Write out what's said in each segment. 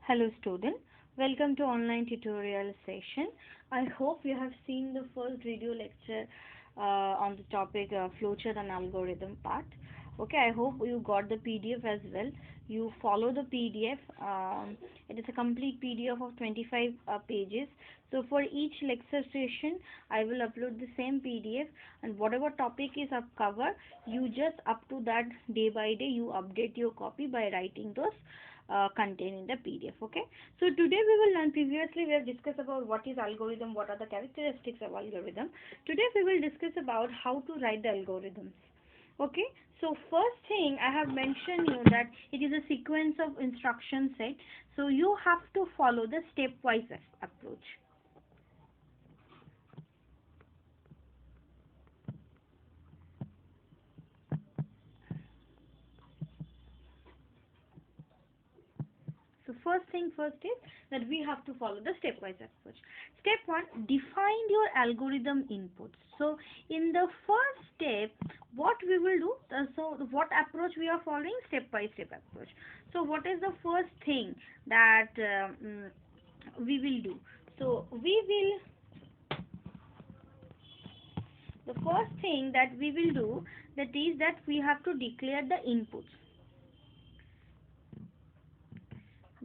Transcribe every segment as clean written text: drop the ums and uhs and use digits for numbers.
Hello student, welcome to online tutorial session. I hope you have seen the first video lecture on the topic flowchart and algorithm part. Okay, I hope you got the PDF as well. You follow the PDF. It is a complete PDF of 25 pages. So for each lecture session, I will upload the same PDF, and whatever topic is up cover, you just up to that day by day you update your copy by writing those content in the PDF. Okay, so today we will learn. Previously we have discussed about what is algorithm, what are the characteristics of algorithm. Today we will discuss about how to write the algorithms. Okay, so first thing I have mentioned you that it is a sequence of instruction set, so you have to follow the stepwise approach. So first thing first is that we have to follow the stepwise approach. Step 1, define your algorithm inputs. So in the first step, what we will do, so what approach we are following? Step by step approach. So what is the first thing that we will do? So the first thing that we will do, that is that we have to declare the inputs.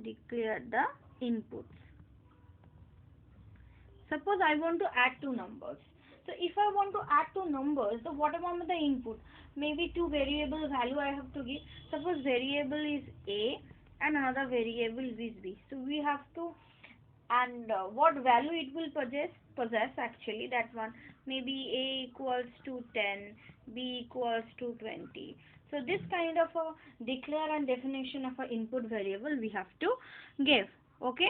Declare the inputs. Suppose I want to add two numbers. So if I want to add two numbers, so what about the input? Maybe two variable value I have to give. Suppose variable is A and another variable is B. So we have to, and what value it will possess actually, that one. Maybe A equals to 10, B equals to 20. So this kind of a declare and definition of an input variable we have to give. Okay.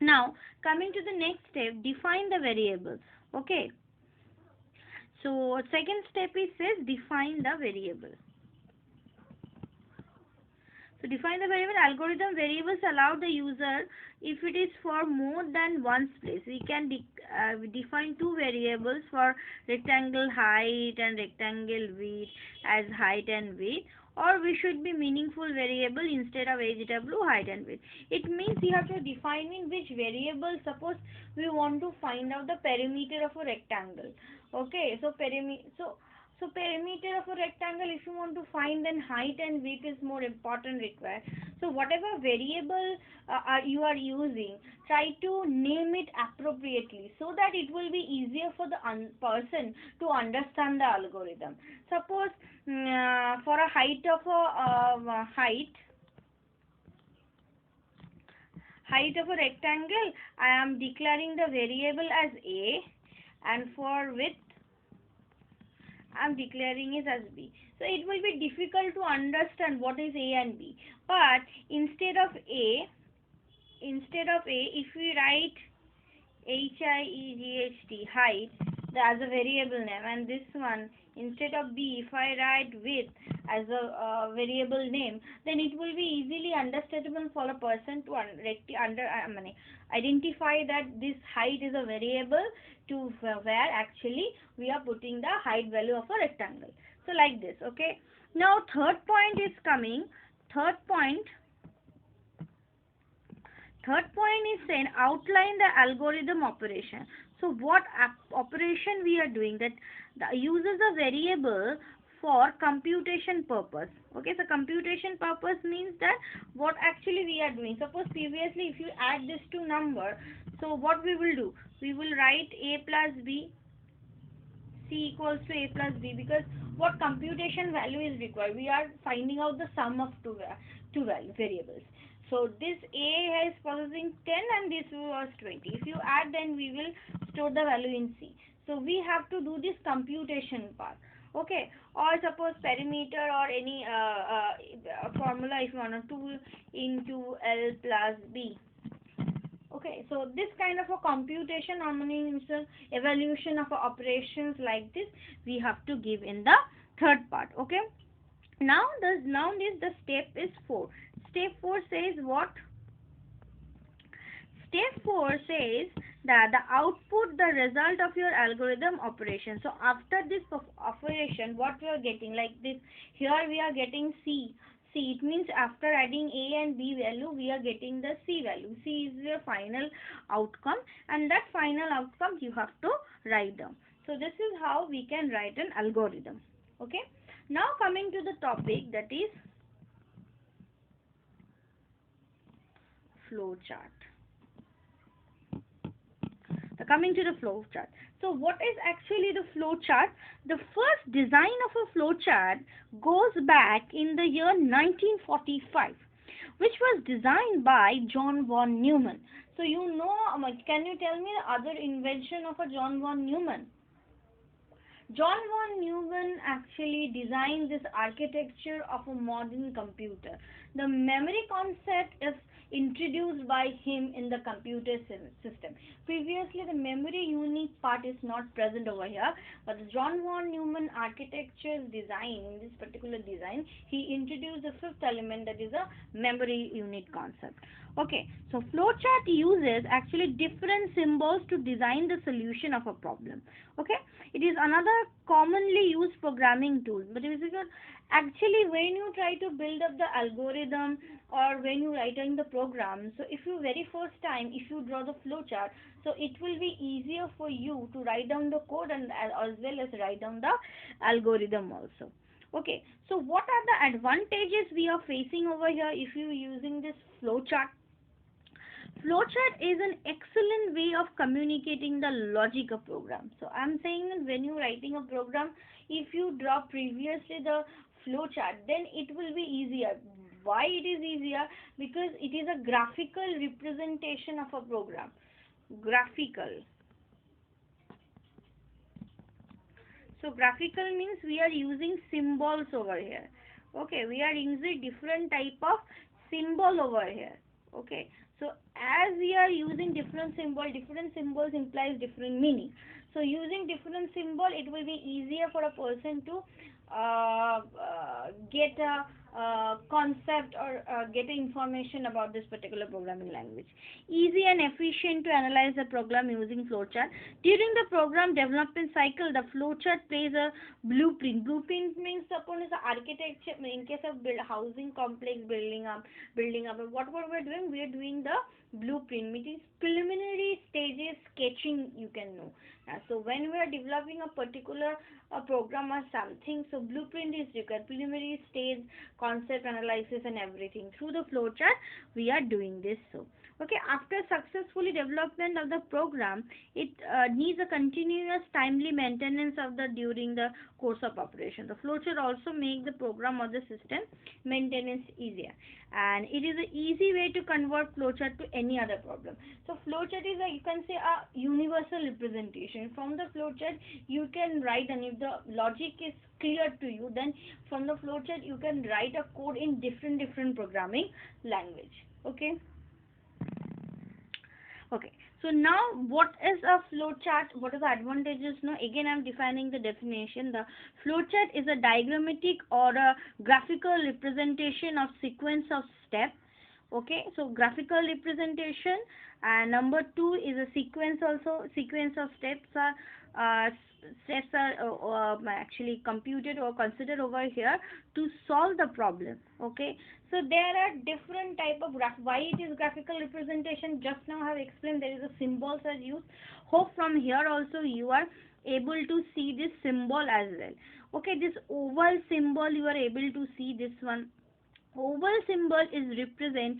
Now coming to the next step, define the variables. Okay, so second step is says define the variable. So define the variable. Algorithm variables allow the user, if it is for more than one place, we can define two variables for rectangle height and rectangle width as height and width, or we should be meaningful variable instead of HW, height and width. It means you have to define in which variable. Suppose we want to find out the perimeter of a rectangle. Okay, so perimeter of a rectangle, if you want to find, then height and width is more important required. So whatever variable you are using, try to name it appropriately so that it will be easier for the person to understand the algorithm. Suppose for a height of a height of a rectangle, I am declaring the variable as A, and for width I'm declaring it as B. So it will be difficult to understand what is A and B. But instead of A, if we write height as a variable name, and this one instead of B, if I write width as a variable name, then it will be easily understandable for a person to identify that this height is a variable to where actually we are putting the height value of a rectangle. So like this. Okay, now third point is coming. Third point is saying outline the algorithm operation. So what operation we are doing, that the uses a variable for computation purpose. Okay, so computation purpose means that what actually we are doing. Suppose previously if you add this to number, so what we will do, we will write A plus B, C equals to A plus B, because what computation value is required, we are finding out the sum of two variables. So this A is possessing 10 and this was 20. If you add, then we will store the value in C. So we have to do this computation part. Okay, or suppose perimeter or any formula, if you want to, 2 into L plus B. Okay, so this kind of a computation means evaluation of operations like this we have to give in the third part. Okay, now the step is 4. Step 4 says what? Step 4 says that the output, the result of your algorithm operation. So after this operation, what we are getting, like this, here we are getting C. C. It means after adding A and B value, we are getting the C value. C is your final outcome, and that final outcome you have to write down. So this is how we can write an algorithm. Okay. Now coming to the topic, that is flow chart. Coming to the flow chart. So what is actually the flow chart? The first design of a flow chart goes back in the year 1945, which was designed by John von Neumann. So you know, can you tell me the other invention of a John von Neumann? John von Neumann actually designed this architecture of a modern computer. The memory concept is introduced by him in the computer system. Previously, the memory unit part is not present over here, but the John von Neumann architecture design, in this particular design, he introduced the fifth element, that is a memory unit concept. Okay, so flowchart uses actually different symbols to design the solution of a problem. Okay, it is another commonly used programming tool. But actually, when you try to build up the algorithm or when you write in the program, so if you very first time, if you draw the flowchart, so it will be easier for you to write down the code and as well as write down the algorithm also. Okay, so what are the advantages we are facing over here if you using this flowchart? Flowchart is an excellent way of communicating the logic of program. So I'm saying that when you're writing a program, if you draw previously the flowchart, then it will be easier. Why it is easier? Because it is a graphical representation of a program. Graphical. So graphical means we are using symbols over here. Okay, we are using different type of symbol over here. Okay, so as we are using different symbols implies different meaning. So using different symbol, it will be easier for a person to get a concept or get information about this particular programming language. Easy and efficient to analyze the program using flowchart. During the program development cycle, the flowchart plays a blueprint. Blueprint means suppose the architecture. In case of housing complex building up. What we're doing? We are doing the blueprint, which is preliminary stages sketching. You can know. So when we are developing a particular program or something, so blueprint is required. Preliminary stage, concept analysis and everything. Through the flowchart, we are doing this. So, okay, after successfully development of the program, it needs a continuous timely maintenance of the during the course of operation. The flowchart also make the program or the system maintenance easier, and it is an easy way to convert flowchart to any other problem. So flowchart is you can say a universal representation. From the flowchart you can write, and if the logic is clear to you, then from the flowchart you can write a code in different programming language. Okay. Okay, so now what is a flowchart? What are the advantages? Now again I'm defining the definition. The flowchart is a diagrammatic or a graphical representation of sequence of steps. Okay, so graphical representation, and number two is a sequence. Also sequence of steps are actually computed or considered over here to solve the problem. Okay, so there are different type of why it is graphical representation. Just now I have explained there is a symbols are used. Hope from here also you are able to see this symbol as well. Okay, this oval symbol you are able to see this one. Oval symbol is represent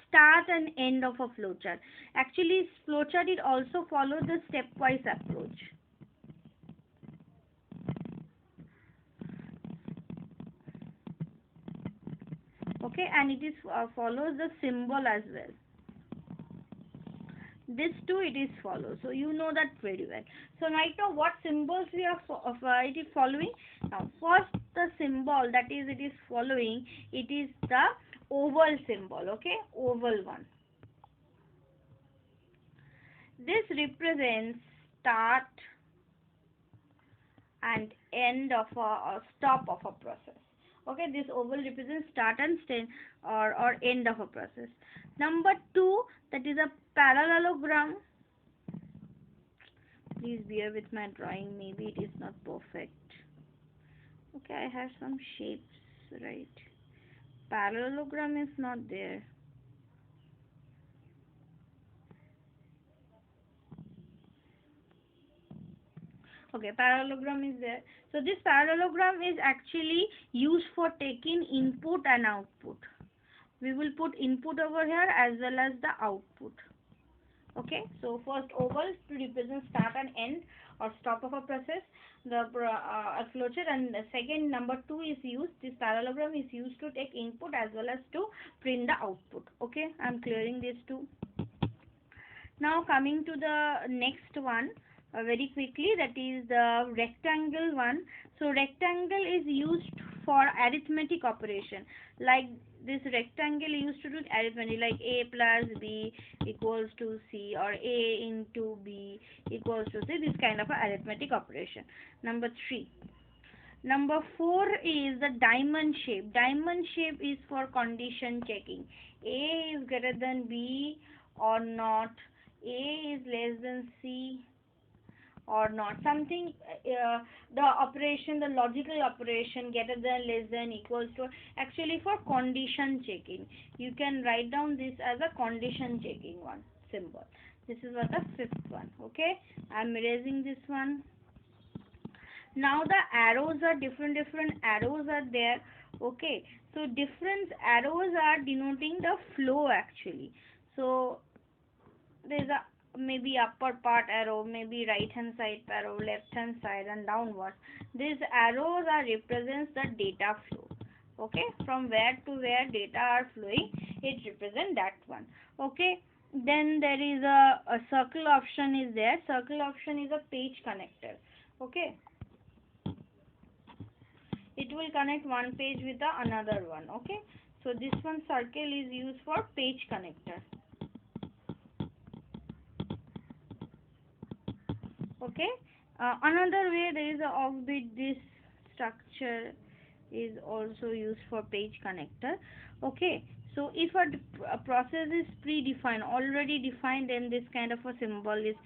start and end of a flowchart. Actually, flowchart it also follows the stepwise approach. Okay, and it is follows the symbol as well. This too it is follows, so you know that very well. So right now what symbols we are it is following. Now first the symbol that is it is following, it is the oval symbol. Okay, oval one. This represents start and end of or stop of a process. Okay, this oval represents start and or end of a process. Number two, that is a parallelogram. Please bear with my drawing, maybe it is not perfect. Okay, I have some shapes, right? Parallelogram is not there. Okay, parallelogram is there. So this parallelogram is actually used for taking input and output. We will put input over here as well as the output. Okay, so first oval to represent start and end or stop of a process, the a flowchart, and the second number 2 is used. This parallelogram is used to take input as well as to print the output. Okay, I'm clearing these two. Now coming to the next one, very quickly, that is the rectangle one. So rectangle is used for arithmetic operation. Like this rectangle used to do arithmetic, like a plus b equals to c, or a into b equals to c, this kind of a arithmetic operation. Number 3. Number 4 is the diamond shape. Diamond shape is for condition checking. A is greater than B or not. A is less than C or not. Something, the operation, the logical operation, greater than, less than, equals to, actually for condition checking. You can write down this as a condition checking one symbol. This is what the 5th one. Okay, I'm erasing this one. Now the arrows are different arrows are there. Okay, so different arrows are denoting the flow actually. So there's a maybe upper part arrow, maybe right hand side arrow, left hand side, and downwards. These arrows are represents the data flow. Okay, from where to where data are flowing, it represents that one. Okay, then there is a circle option is there. Circle option is a page connector. Okay, it will connect one page with the another one. Okay, so this one circle is used for page connector. Okay, another way there is a offbeat. This structure is also used for page connector. Okay, so if a process is predefined, already defined, then this kind of a symbol is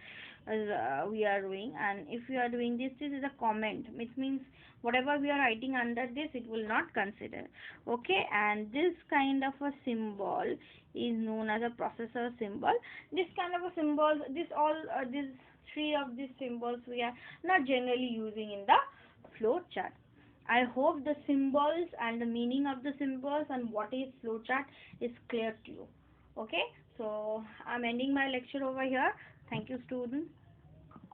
we are doing. And if we are doing this, this is a comment, which means whatever we are writing under this, it will not consider. Okay, and this kind of a symbol is known as a processor symbol. This kind of a symbol, this all these 3 of these symbols we are not generally using in the flow chart. I hope the symbols and the meaning of the symbols and what is flowchart is clear to you. Okay, so I'm ending my lecture over here. Thank you, students.